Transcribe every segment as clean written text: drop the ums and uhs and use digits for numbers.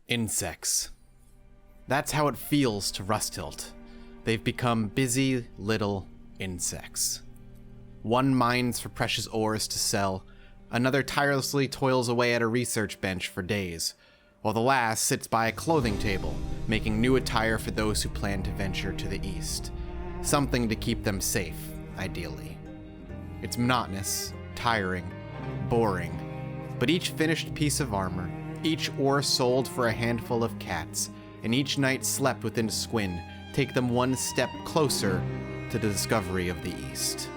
Insects. That's how it feels to Rusthilt. They've become busy little insects. One mines for precious ores to sell, another tirelessly toils away at a research bench for days, while the last sits by a clothing table, making new attire for those who plan to venture to the east. Something to keep them safe, ideally. It's monotonous, tiring, boring, but each finished piece of armor, each ore sold for a handful of cats, and each night slept within Squint take them one step closer to the discovery of the East.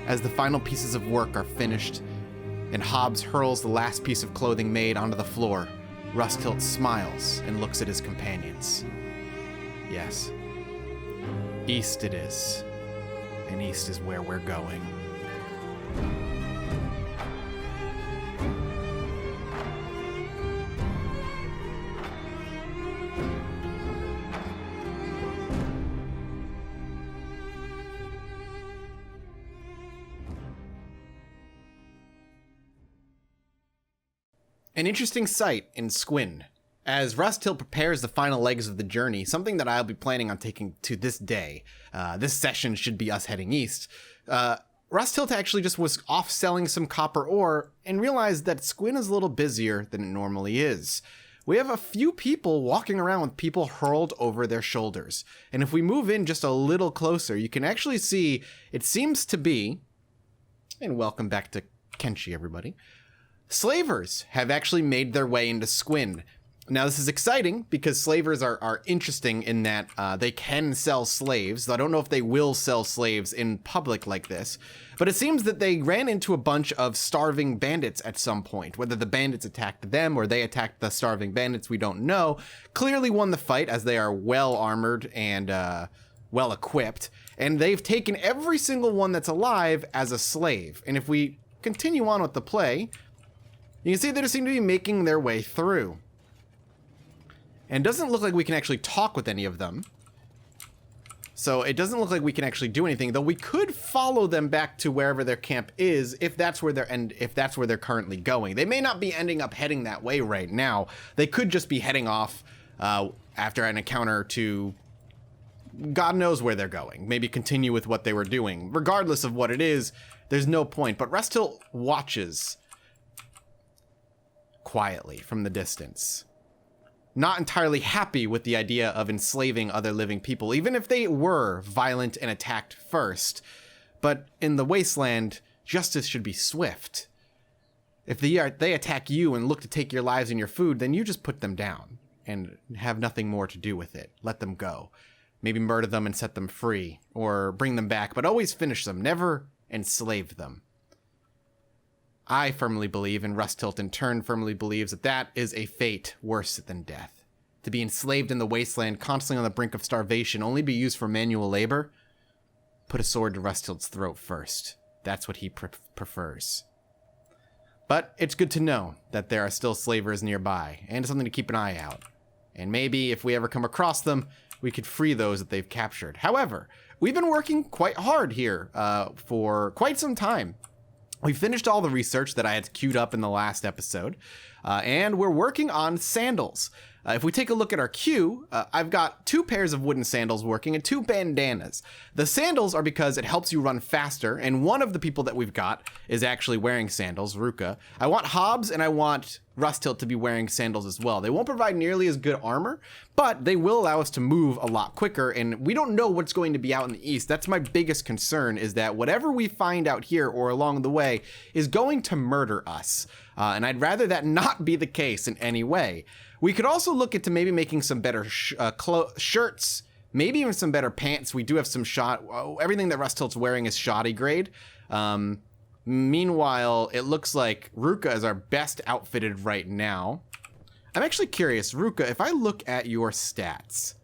As the final pieces of work are finished, and Hobbs hurls the last piece of clothing made onto the floor, Rusthilt smiles and looks at his companions. Yes, east it is, and east is where we're going. An interesting sight in Squint. As Rusthilt prepares the final legs of the journey, something that I'll be planning on taking to this day. This session should be us heading east. Rusthilt actually just was off selling some copper ore and realized that Squint is a little busier than it normally is. We have a few people walking around with people hurled over their shoulders. And if we move in just a little closer, you can actually see it seems to be, and welcome back to Kenshi, everybody, slavers have actually made their way into Squint. Now, this is exciting because slavers are interesting in that they can sell slaves. I don't know if they will sell slaves in public like this, but it seems that they ran into a bunch of starving bandits at some point. Whether the bandits attacked them or they attacked the starving bandits, we don't know. Clearly won the fight as they are well armored and well equipped, and they've taken every single one that's alive as a slave. And if we continue on with the play, you can see they seem to be making their way through. And it doesn't look like we can actually talk with any of them. So it doesn't look like we can actually do anything, though we could follow them back to wherever their camp is if that's where they're currently going. They may not be ending up heading that way right now. They could just be heading off after an encounter to God knows where they're going. Maybe continue with what they were doing. Regardless of what it is, there's no point. But Rusthilt watches quietly from the distance, not entirely happy with the idea of enslaving other living people, even if they were violent and attacked first. But in the wasteland, justice should be swift. If they attack you and look to take your lives and your food, then you just put them down and have nothing more to do with it. Let them go. Maybe murder them and set them free, or bring them back, but always finish them. Never enslave them. I firmly believe, and Rusthilt in turn firmly believes, that that is a fate worse than death. To be enslaved in the wasteland, constantly on the brink of starvation, only be used for manual labor? Put a sword to Rusthilt's throat first. That's what he prefers. But it's good to know that there are still slavers nearby, and something to keep an eye out. And maybe if we ever come across them, we could free those that they've captured. However, we've been working quite hard here for quite some time. We finished all the research that I had queued up in the last episode, and we're working on sandals. If we take a look at our queue, I've got 2 pairs of wooden sandals working and 2 bandanas. The sandals are because it helps you run faster, and one of the people that we've got is actually wearing sandals, Ruka. I want Hobbs and I want Rusthilt to be wearing sandals as well. They won't provide nearly as good armor, but they will allow us to move a lot quicker, and we don't know what's going to be out in the east. That's my biggest concern, is that whatever we find out here or along the way is going to murder us. And I'd rather that not be the case in any way. We could also look into maybe making some better shirts, maybe even some better pants. We do have some everything that Rusthilt's wearing is shoddy grade. Meanwhile, it looks like Ruka is our best outfitted right now. I'm actually curious, Ruka, if I look at your stats,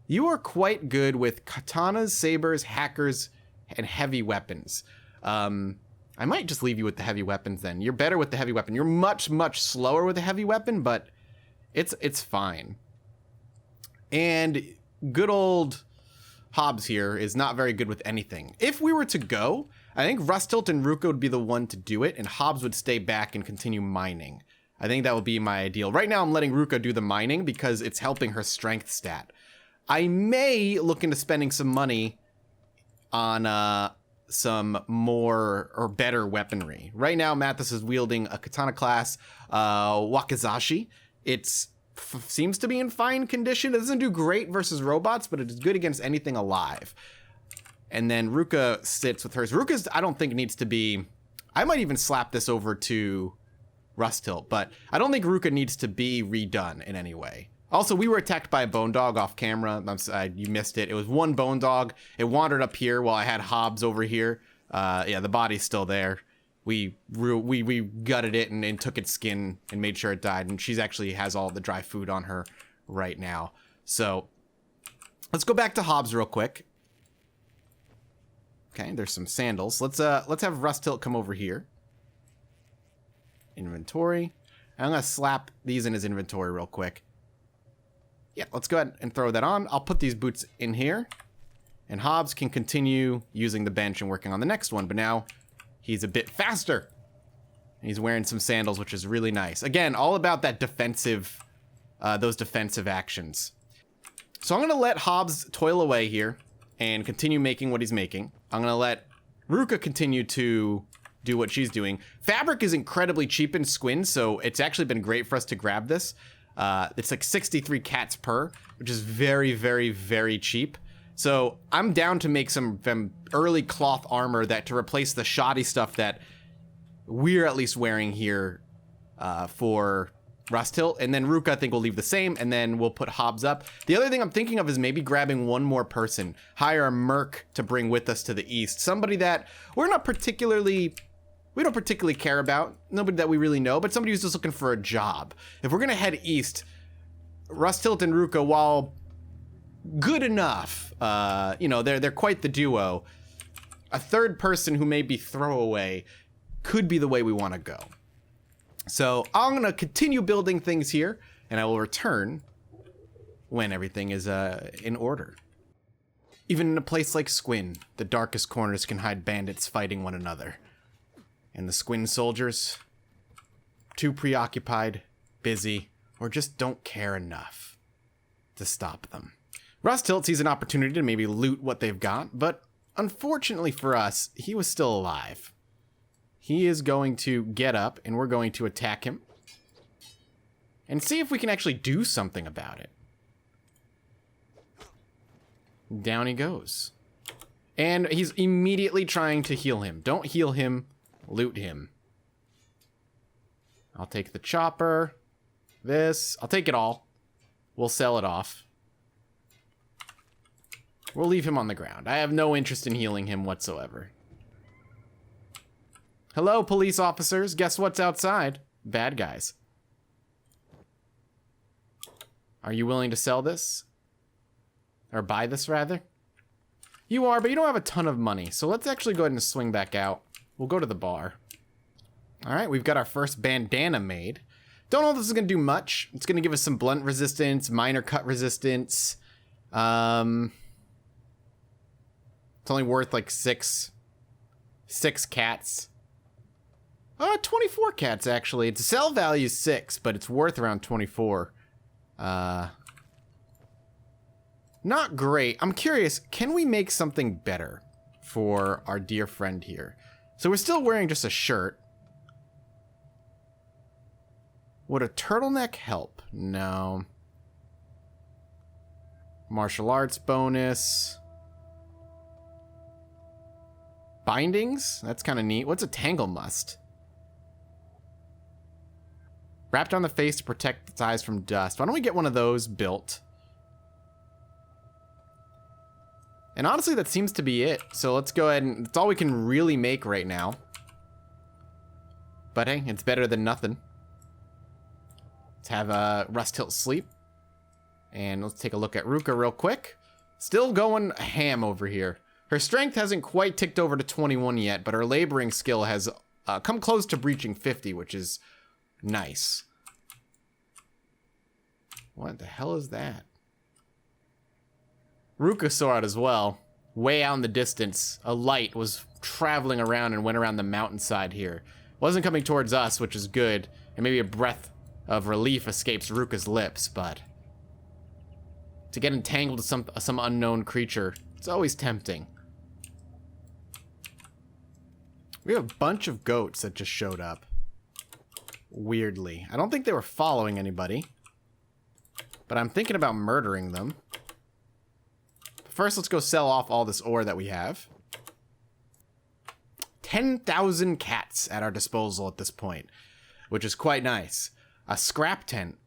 you are quite good with katanas, sabers, hackers, and heavy weapons. I might just leave you with the heavy weapons then. You're better with the heavy weapon. You're much, much slower with the heavy weapon, but it's fine. And good old Hobbs here is not very good with anything. If we were to go, I think Rusthilt and Ruka would be the one to do it, and Hobbs would stay back and continue mining. I think that would be my ideal. Right now, I'm letting Ruka do the mining because it's helping her strength stat. I may look into spending some money on some more or better weaponry. Right now, Mathis is wielding a katana class wakizashi. It seems to be in fine condition. It doesn't do great versus robots, but it is good against anything alive. And then Ruka sits with hers. Ruka's, I don't think, needs to be... I might even slap this over to Rustilt, but I don't think Ruka needs to be redone in any way. Also, we were attacked by a bone dog off camera. You missed it. It was one bone dog. It wandered up here while I had Hobbs over here. Yeah, the body's still there. We gutted it and took its skin and made sure it died. And she's actually has all the dry food on her right now. So let's go back to Hobbs real quick. Okay, there's some sandals. Let's have Rustilt come over here. Inventory. I'm gonna slap these in his inventory real quick. Yeah, let's go ahead and throw that on. I'll put these boots in here. And Hobbs can continue using the bench and working on the next one. But now he's a bit faster. And he's wearing some sandals, which is really nice. Again, all about that defensive, those defensive actions. So I'm going to let Hobbs toil away here and continue making what he's making. I'm going to let Ruka continue to do what she's doing. Fabric is incredibly cheap in Squint, so it's actually been great for us to grab this. It's like 63 cats per, which is very, very, very cheap. So I'm down to make some early cloth armor to replace the shoddy stuff that we're at least wearing here for Rustilt. And then Ruka, I think, will leave the same, and then we'll put Hobbs up. The other thing I'm thinking of is maybe grabbing one more person, hire a merc to bring with us to the east. Somebody that we don't particularly care about, nobody that we really know, but somebody who's just looking for a job. If we're gonna head east, Rustilt and Ruka, while good enough, you know, they're quite the duo. A third person who may be throwaway could be the way we want to go. So I'm gonna continue building things here, and I will return when everything is in order. Even in a place like Squint, the darkest corners can hide bandits fighting one another. And the Squint soldiers, too preoccupied, busy, or just don't care enough to stop them. Rustilt sees an opportunity to maybe loot what they've got, but unfortunately for us, he was still alive. He is going to get up, and we're going to attack him and see if we can actually do something about it. Down he goes. And he's immediately trying to heal him. Don't heal him. Loot him. I'll take the chopper. This. I'll take it all. We'll sell it off. We'll leave him on the ground. I have no interest in healing him whatsoever. Hello, police officers. Guess what's outside? Bad guys. Are you willing to sell this? Or buy this, rather? You are, but you don't have a ton of money. So let's actually go ahead and swing back out. We'll go to the bar. All right, we've got our first bandana made. Don't know if this is going to do much. It's going to give us some blunt resistance, minor cut resistance. It's only worth like six cats. 24 cats, actually. Its sell value is 6, but it's worth around 24. Not great. I'm curious, can we make something better for our dear friend here? So we're still wearing just a shirt. Would a turtleneck help? No. Martial arts bonus. Bindings? That's kind of neat. What's a tangle must? Wrapped on the face to protect its eyes from dust. Why don't we get one of those built? And honestly, that seems to be it. So let's go ahead and... It's all we can really make right now. But hey, it's better than nothing. Let's have Rustilt sleep. And let's take a look at Ruka real quick. Still going ham over here. Her strength hasn't quite ticked over to 21 yet, but her laboring skill has come close to breaching 50, which is nice. What the hell is that? Ruka saw it as well. Way out in the distance, a light was traveling around and went around the mountainside here. Wasn't coming towards us, which is good. And maybe a breath of relief escapes Ruka's lips, but to get entangled with some unknown creature, it's always tempting. We have a bunch of goats that just showed up. Weirdly. I don't think they were following anybody, but I'm thinking about murdering them. First, let's go sell off all this ore that we have. 10,000 cats at our disposal at this point, which is quite nice. A scrap tent.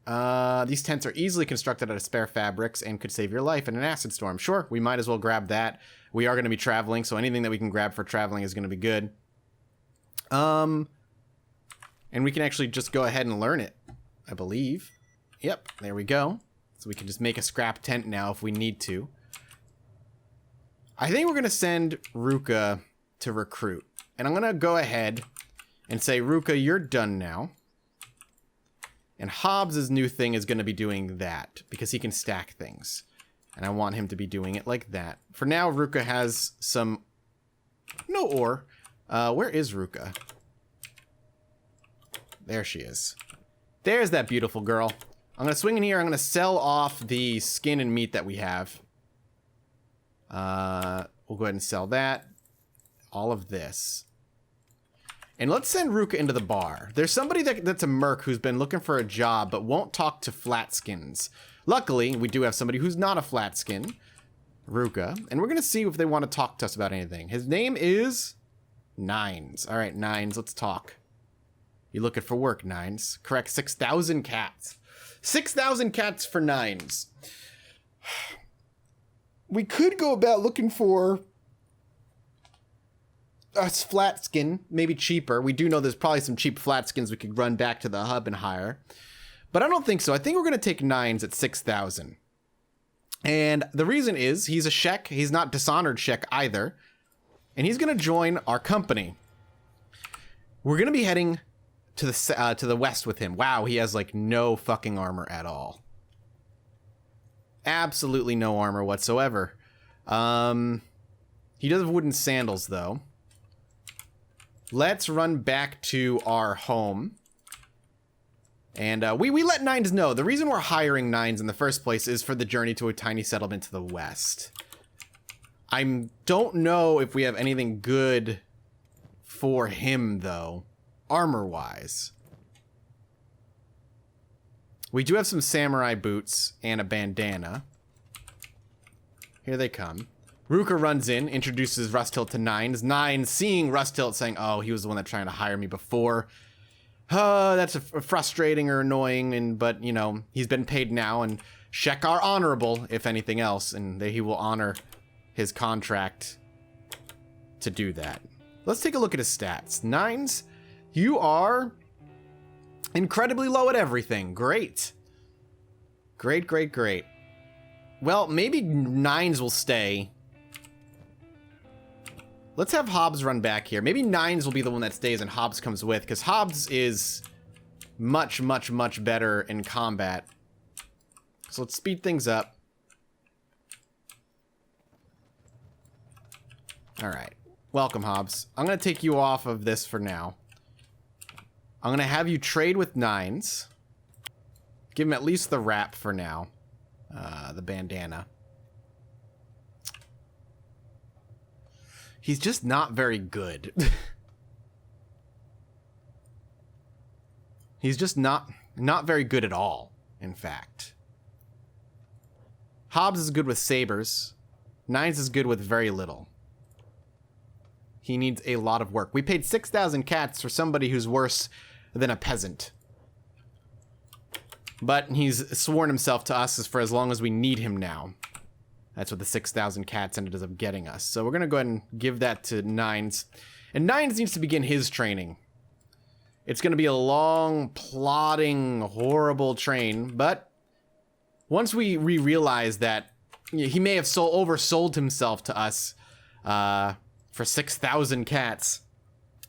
These tents are easily constructed out of spare fabrics and could save your life in an acid storm. Sure, we might as well grab that. We are going to be traveling, so anything that we can grab for traveling is going to be good. And we can actually just go ahead and learn it, I believe. Yep, there we go. So we can just make a scrap tent now if we need to. I think we're going to send Ruka to recruit. And I'm going to go ahead and say, Ruka, you're done now. And Hobbs' new thing is going to be doing that, because he can stack things. And I want him to be doing it like that. For now, Ruka has some... no ore. Where is Ruka? There she is. There's that beautiful girl. I'm going to swing in here. I'm going to sell off the skin and meat that we have. We'll go ahead and sell that. All of this. And let's send Ruka into the bar. There's somebody that's a merc who's been looking for a job but won't talk to flatskins. Luckily, we do have somebody who's not a flatskin, Ruka, and we're going to see if they want to talk to us about anything. His name is Nines. All right, Nines, let's talk. You looking for work, Nines? Correct, 6,000 cats. 6,000 cats for Nines. We could go about looking for a flat skin, maybe cheaper. We do know there's probably some cheap flat skins we could run back to the hub and hire. But I don't think so. I think we're going to take Nines at 6,000. And the reason is he's a Shek. He's not Dishonored Shek either. And he's going to join our company. We're going to be heading to the west with him. Wow, he has like no fucking armor at all. Absolutely no armor whatsoever. He does have wooden sandals though. Let's run back to our home. And we let Nines know. The reason we're hiring Nines in the first place is for the journey to a tiny settlement to the west. I don't know if we have anything good for him, though, armor-wise. We do have some samurai boots and a bandana. Here they come. Ruka runs in, introduces Rusthilt to Nines. Nines, seeing Rusthilt, saying, oh, he was the one that trying to hire me before. That's frustrating or annoying, but, you know, he's been paid now, and Shek are honorable, if anything else, and he will honor his contract to do that. Let's take a look at his stats. Nines, you are incredibly low at everything. Great. Great, great, great. Well, maybe Nines will stay. Let's have Hobbs run back here. Maybe Nines will be the one that stays and Hobbs comes with, because Hobbs is much, much, much better in combat. So let's speed things up. All right. Welcome, Hobbs. I'm going to take you off of this for now. I'm going to have you trade with Nines. Give him at least the wrap for now. The bandana. He's just not very good. He's just not very good at all, in fact. Hobbs is good with sabers. Nines is good with very little. He needs a lot of work. We paid 6,000 cats for somebody who's worse than a peasant. But he's sworn himself to us for as long as we need him now. That's what the 6,000 cats ended up getting us. So we're going to go ahead and give that to Nines. And Nines needs to begin his training. It's going to be a long, plodding, horrible train. But once we realize that he may have oversold himself to us for 6,000 cats,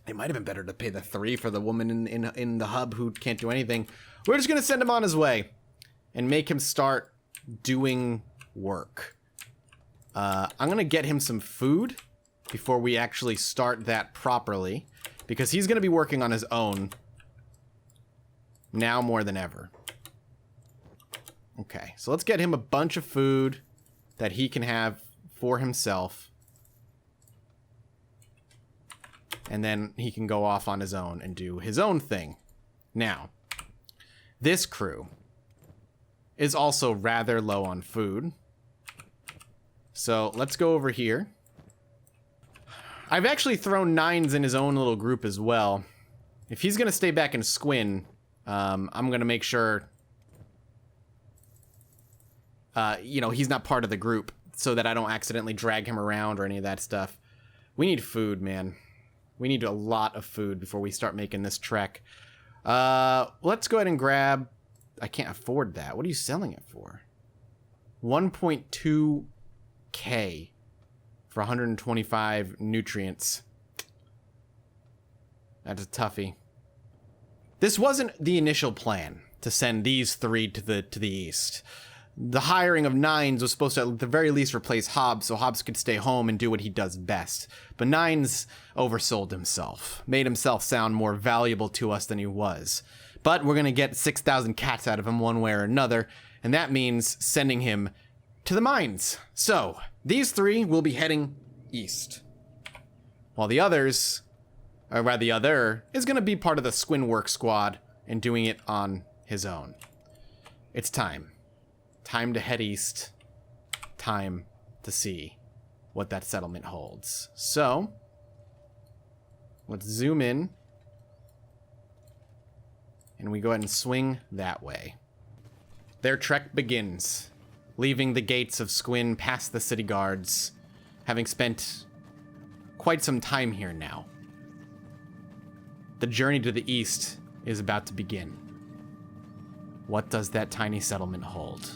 it might have been better to pay the 3 for the woman in the hub who can't do anything. We're just going to send him on his way and make him start doing work. I'm going to get him some food before we actually start that properly, because he's going to be working on his own. Now more than ever. Okay, so let's get him a bunch of food that he can have for himself. And then he can go off on his own and do his own thing. Now, this crew is also rather low on food. So let's go over here. I've actually thrown Nines in his own little group as well. If he's going to stay back in Squint, I'm going to make sure, you know, he's not part of the group so that I don't accidentally drag him around or any of that stuff. We need food, man. We need a lot of food before we start making this trek. Let's go ahead and grab... I can't afford that. What are you selling it for? 1.2K for 125 nutrients. That's a toughie. This wasn't the initial plan to send these three to the east. The hiring of Nines was supposed to at the very least replace Hobbs so Hobbs could stay home and do what he does best. But Nines oversold himself, made himself sound more valuable to us than he was. But we're going to get 6,000 cats out of him one way or another, and that means sending him to the mines. So, these three will be heading east. While the others, or rather the other, is going to be part of the Squint work squad and doing it on his own. It's time. Time to head east. Time to see what that settlement holds. So, let's zoom in. And we go ahead and swing that way. Their trek begins, leaving the gates of Squint past the city guards, having spent quite some time here now. The journey to the east is about to begin. What does that tiny settlement hold?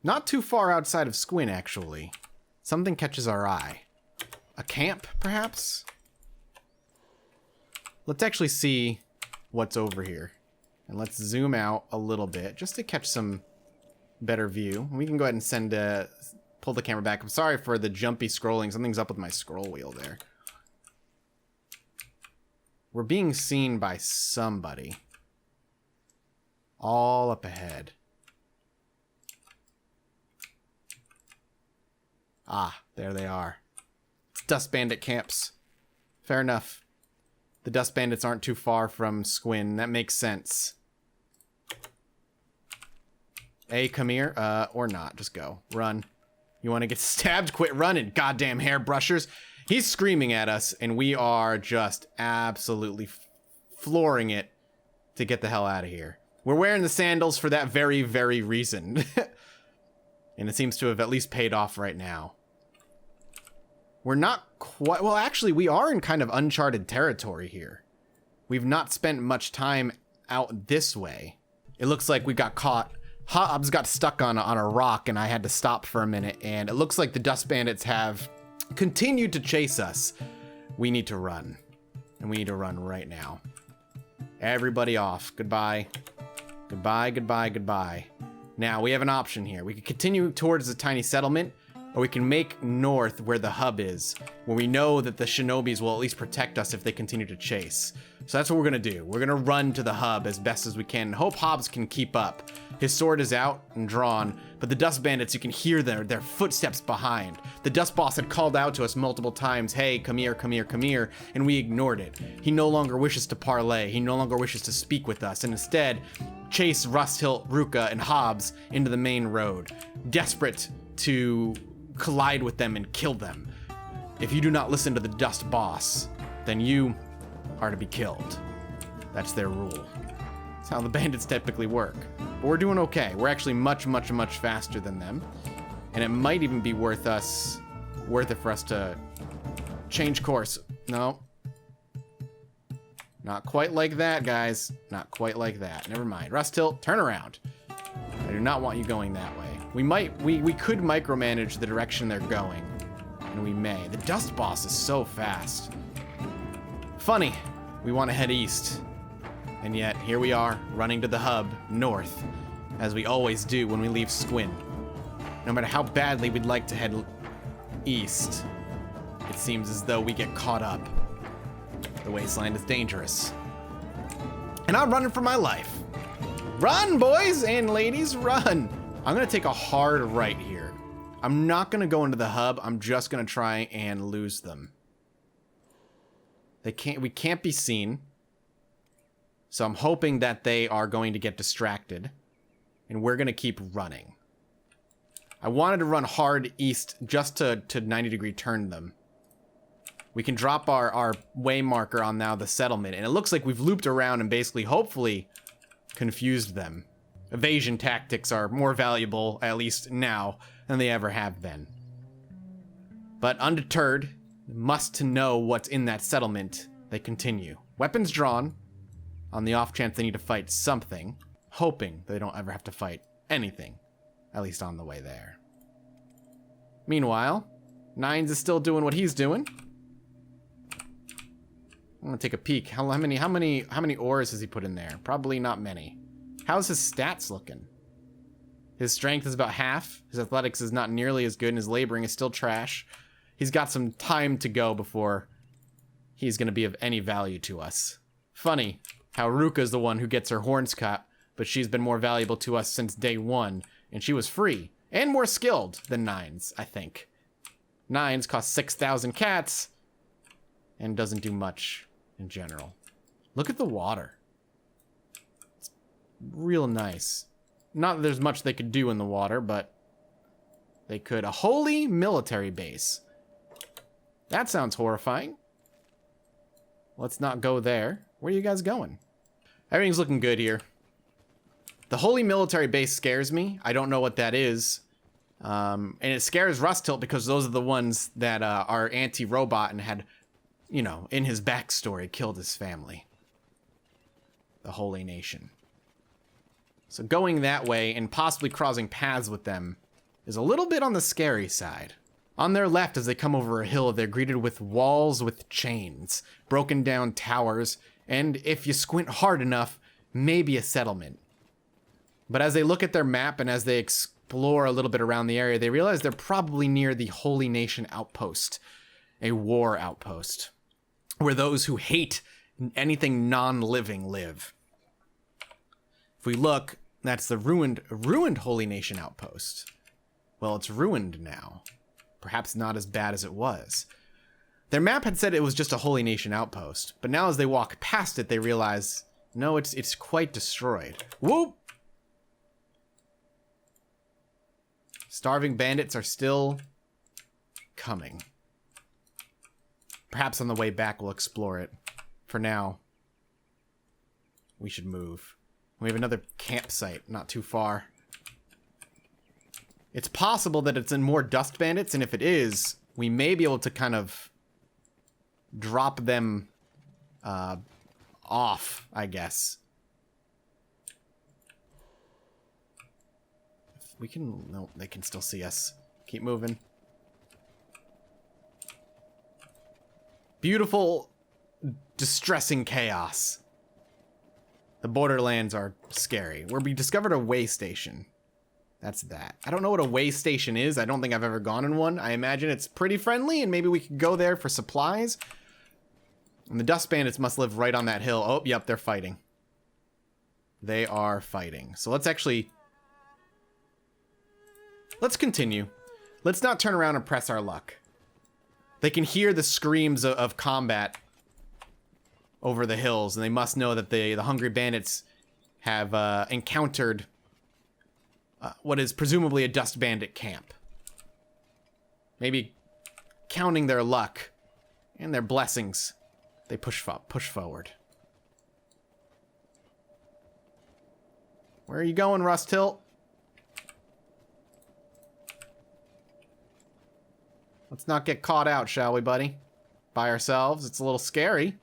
Not too far outside of Squint, actually. Something catches our eye. A camp, perhaps? Let's actually see what's over here. And let's zoom out a little bit, just to catch some better view. We can go ahead and pull the camera back. I'm sorry for the jumpy scrolling. Something's up with my scroll wheel there. We're being seen by somebody. All up ahead. Ah, there they are. It's Dust Bandit camps. Fair enough. The Dust Bandits aren't too far from Squint. That makes sense. Hey, come here. Or not. Just go. Run. You want to get stabbed? Quit running, goddamn hairbrushers. He's screaming at us, and we are just absolutely flooring it to get the hell out of here. We're wearing the sandals for that very, very reason. And it seems to have at least paid off right now. We're not quite... Well, actually, we are in kind of uncharted territory here. We've not spent much time out this way. It looks like we got caught. Hobbs got stuck on a rock, and I had to stop for a minute. And it looks like the Dust Bandits have continued to chase us. We need to run. And we need to run right now. Everybody off. Goodbye. Goodbye, goodbye, goodbye. Now, we have an option here. We can continue towards the tiny settlement, or we can make north where the hub is, where we know that the shinobis will at least protect us if they continue to chase. So that's what we're going to do. We're going to run to the hub as best as we can and hope Hobbs can keep up. His sword is out and drawn, but the Dust Bandits, you can hear their footsteps behind. The Dust Boss had called out to us multiple times, hey, come here, come here, come here, and we ignored it. He no longer wishes to parley. He no longer wishes to speak with us, and instead chase Rusthilt, Ruka, and Hobbs into the main road, desperate to collide with them and kill them. If you do not listen to the dust boss, then you are to be killed. That's their rule. That's how the bandits typically work. But we're doing okay. We're actually much, much, much faster than them. And it might even be worth it for us to change course. No. Not quite like that, guys. Not quite like that. Never mind. Rust Tilt, turn around. I do not want you going that way. We could micromanage the direction they're going. And we may. The dust boss is so fast. Funny. We want to head east. And yet, here we are, running to the hub, north. As we always do when we leave Squint. No matter how badly we'd like to head east, it seems as though we get caught up. The wasteland is dangerous. And I'm running for my life. Run, boys and ladies, run! I'm gonna take a hard right here. I'm not gonna go into the hub, I'm just gonna try and lose them. We can't be seen. So I'm hoping that they are going to get distracted. And we're gonna keep running. I wanted to run hard east just to 90-degree turn them. We can drop our way marker on now the settlement, and it looks like we've looped around and basically, hopefully, confused them. Evasion tactics are more valuable, at least now, than they ever have been. But undeterred, must to know what's in that settlement, they continue. Weapons drawn, on the off chance they need to fight something, hoping they don't ever have to fight anything, at least on the way there. Meanwhile, Nines is still doing what he's doing. I'm gonna take a peek. How many ores has he put in there? Probably not many. How's his stats looking? His strength is about half. His athletics is not nearly as good, and his laboring is still trash. He's got some time to go before he's gonna be of any value to us. Funny how Ruka's the one who gets her horns cut, but she's been more valuable to us since day one, and she was free and more skilled than Nines, I think. Nines costs 6,000 cats and doesn't do much in general. Look at the water. It's real nice. Not that there's much they could do in the water, but they could. A holy military base. That sounds horrifying. Let's not go there. Where are you guys going? Everything's looking good here. The holy military base scares me. I don't know what that is. And it scares Rust Tilt because those are the ones that are anti-robot and had, you know, in his backstory, killed his family. The Holy Nation. So going that way and possibly crossing paths with them is a little bit on the scary side. On their left, as they come over a hill, they're greeted with walls with chains, broken down towers, and if you squint hard enough, maybe a settlement. But as they look at their map and as they explore a little bit around the area, they realize they're probably near the Holy Nation outpost, a war outpost, where those who hate anything non-living live. If we look, that's the ruined Holy Nation outpost. Well, it's ruined now. Perhaps not as bad as it was. Their map had said it was just a Holy Nation outpost, but now as they walk past it, they realize, no, it's quite destroyed. Whoop! Starving bandits are still coming. Perhaps on the way back we'll explore it. For now, we should move. We have another campsite not too far. It's possible that it's in more dust bandits, and if it is, we may be able to kind of drop them off, I guess. If we can... No, they can still see us. Keep moving. Beautiful, distressing chaos. The borderlands are scary. Where we discovered a way station. That's that. I don't know what a way station is. I don't think I've ever gone in one. I imagine it's pretty friendly, and maybe we could go there for supplies. And the dust bandits must live right on that hill. Oh, yep, they're fighting. They are fighting. So let's continue. Let's not turn around and press our luck. They can hear the screams of combat over the hills, and they must know that the hungry bandits have encountered what is presumably a dust bandit camp. Maybe counting their luck and their blessings. They push forward. Where are you going, Rust Hilt? Let's not get caught out, shall we, buddy? By ourselves. It's a little scary.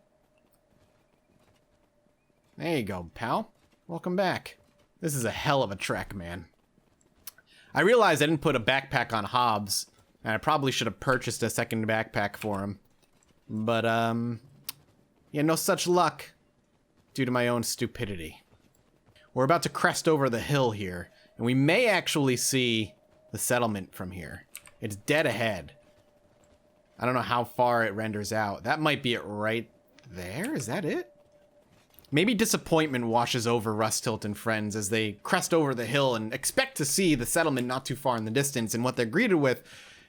There you go, pal. Welcome back. This is a hell of a trek, man. I realized I didn't put a backpack on Hobbs, and I probably should have purchased a second backpack for him. But, yeah, no such luck due to my own stupidity. We're about to crest over the hill here, and we may actually see the settlement from here. It's dead ahead. I don't know how far it renders out. That might be it right there. Is that it? Maybe disappointment washes over Rust Hilt and friends as they crest over the hill and expect to see the settlement not too far in the distance, and what they're greeted with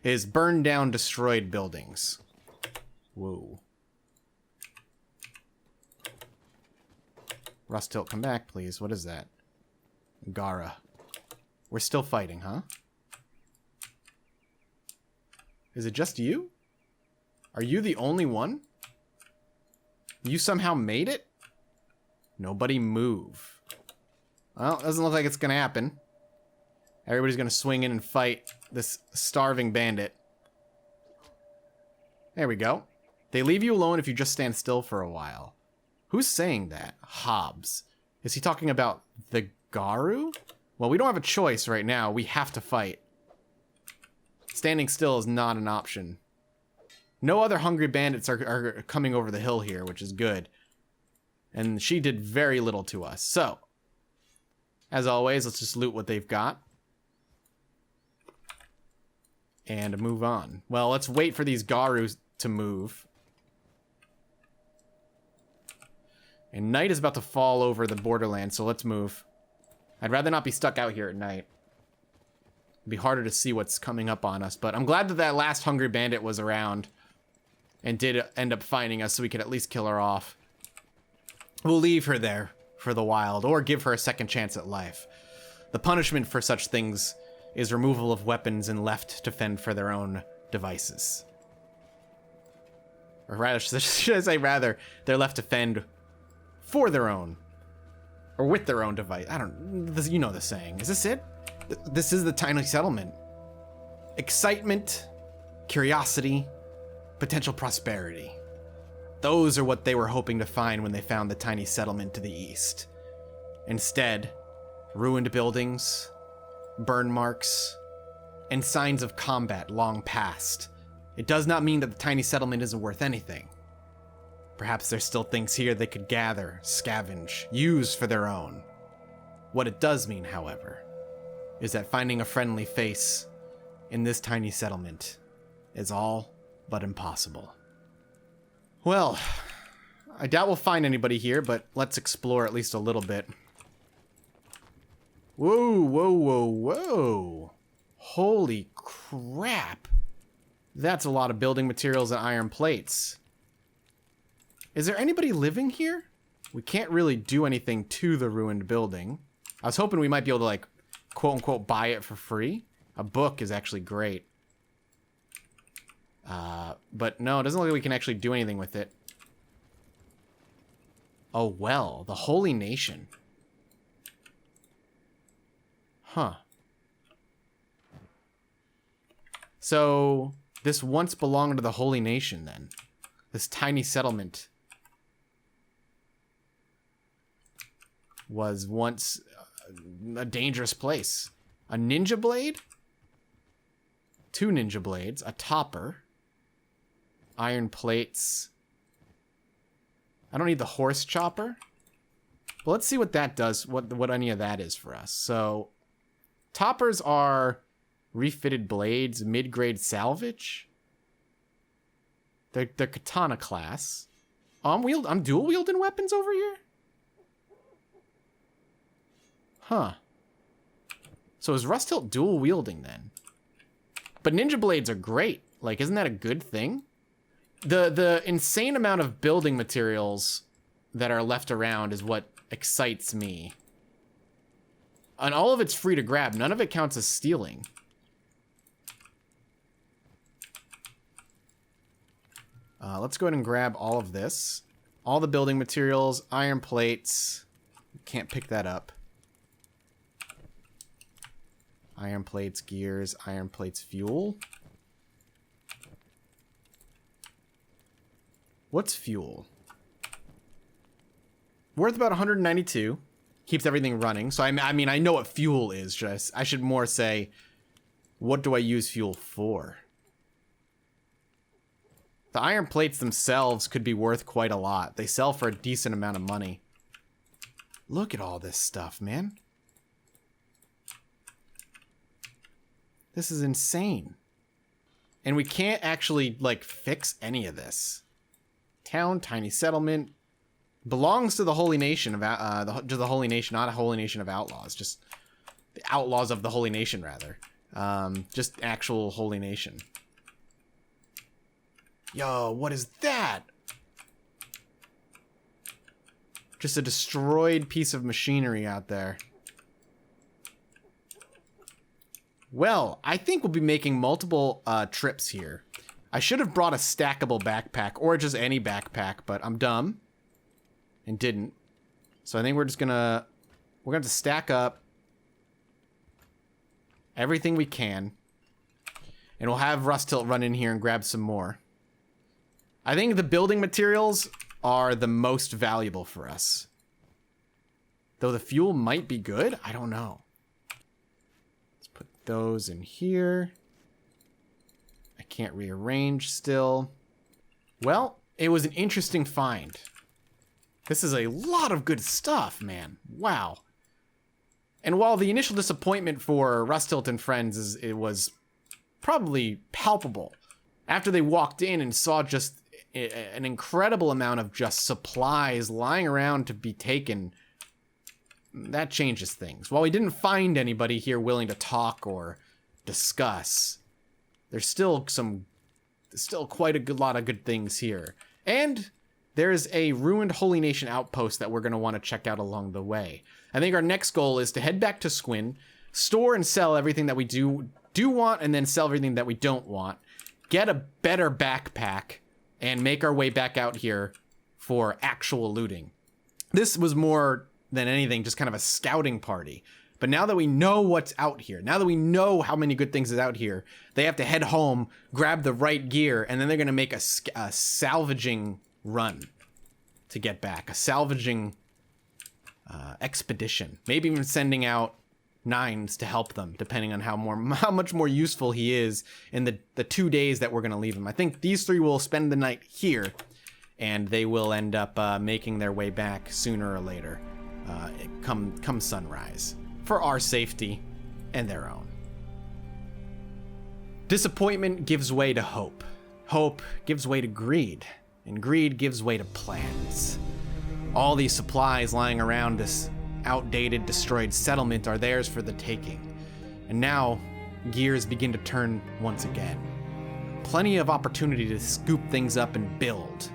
is burned down, destroyed buildings. Whoa. Rust Hilt, come back, please. What is that? Gara. We're still fighting, huh? Is it just you? Are you the only one? You somehow made it? Nobody move. Well, it doesn't look like it's gonna happen. Everybody's gonna swing in and fight this starving bandit. There we go. They leave you alone if you just stand still for a while. Who's saying that? Hobbs. Is he talking about the Garu? Well, we don't have a choice right now. We have to fight. Standing still is not an option. No other hungry bandits are coming over the hill here, which is good. And she did very little to us. So, as always, let's just loot what they've got. And move on. Well, let's wait for these Garus to move. And night is about to fall over the borderland, so let's move. I'd rather not be stuck out here at night. It'd be harder to see what's coming up on us, but I'm glad that that last hungry bandit was around and did end up finding us so we could at least kill her off. We'll leave her there for the wild, or give her a second chance at life. The punishment for such things is removal of weapons and left to fend for their own devices. Or rather, should I say rather, they're left to fend for their own, or with their own device. I don't, you know the saying. Is this it? This is the tiny settlement. Excitement, curiosity, potential prosperity. Those are what they were hoping to find when they found the tiny settlement to the east. Instead, ruined buildings, burn marks, and signs of combat long past. It does not mean that the tiny settlement isn't worth anything. Perhaps there's still things here they could gather, scavenge, use for their own. What it does mean, however, is that finding a friendly face in this tiny settlement is all but impossible. Well, I doubt we'll find anybody here, but let's explore at least a little bit. Whoa, whoa, whoa, whoa. Holy crap. That's a lot of building materials and iron plates. Is there anybody living here? We can't really do anything to the ruined building. I was hoping we might be able to, like, quote unquote, buy it for free. A book is actually great. But no, it doesn't look like we can actually do anything with it. Oh, well, the Holy Nation. Huh. So, this once belonged to the Holy Nation, then. This tiny settlement was once a dangerous place. A ninja blade? 2 ninja blades, a topper, iron plates. I don't need the horse chopper. But let's see what that does, what any of that is for us. So, toppers are refitted blades, mid-grade salvage. They're katana class. I'm dual wielding weapons over here? Huh. So is Rust Hilt dual wielding then? But ninja blades are great. Like, isn't that a good thing? The insane amount of building materials that are left around is what excites me. And all of it's free to grab. None of it counts as stealing. Let's go ahead and grab all of this. All the building materials, iron plates. Can't pick that up. Iron plates, gears, iron plates, fuel. What's fuel? Worth about 192. Keeps everything running. So I mean, I know what fuel is. Just I should more say, what do I use fuel for? The iron plates themselves could be worth quite a lot. They sell for a decent amount of money. Look at all this stuff, man. This is insane. And we can't actually, like, fix any of this. Town, tiny settlement. Belongs to the Holy Nation of to the Holy Nation, not a Holy Nation of Outlaws. Just the Outlaws of the Holy Nation, rather. Just actual Holy Nation. Yo, what is that? Just a destroyed piece of machinery out there. Well, I think we'll be making multiple trips here. I should have brought a stackable backpack, or just any backpack, but I'm dumb. And didn't. So I think we're gonna have to stack up everything we can. And we'll have Rustilt run in here and grab some more. I think the building materials are the most valuable for us. Though the fuel might be good, I don't know. Let's put those in here. I can't rearrange still. Well, it was an interesting find. This is a lot of good stuff, man. Wow. And while the initial disappointment for Rustilt and friends it was probably palpable, after they walked in and saw just an incredible amount of just supplies lying around to be taken, that changes things. While we didn't find anybody here willing to talk or discuss, there's still quite a good lot of good things here. And there's a ruined Holy Nation outpost that we're going to want to check out along the way. I think our next goal is to head back to Squint, store and sell everything that we do want, and then sell everything that we don't want, get a better backpack, and make our way back out here for actual looting. This was more than anything just kind of a scouting party. But now that we know what's out here, now that we know how many good things is out here, they have to head home, grab the right gear, and then they're going to make a salvaging run to get back. A salvaging expedition. Maybe even sending out Nines to help them, depending on how much more useful he is in the 2 days that we're going to leave him. I think these three will spend the night here, and they will end up making their way back sooner or later, come sunrise, for our safety and their own. Disappointment gives way to hope. Hope gives way to greed, and greed gives way to plans. All these supplies lying around this outdated, destroyed settlement are theirs for the taking. And now, gears begin to turn once again. Plenty of opportunity to scoop things up and build.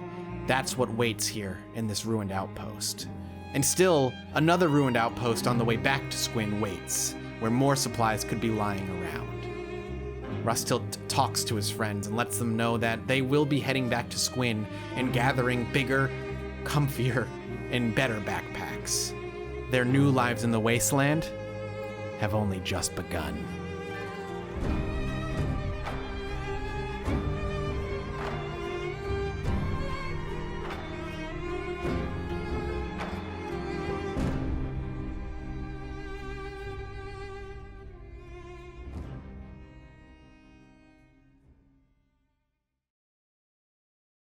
That's what waits here in this ruined outpost. And still, another ruined outpost on the way back to Squint waits, where more supplies could be lying around. Rustilt talks to his friends and lets them know that they will be heading back to Squint and gathering bigger, comfier, and better backpacks. Their new lives in the wasteland have only just begun.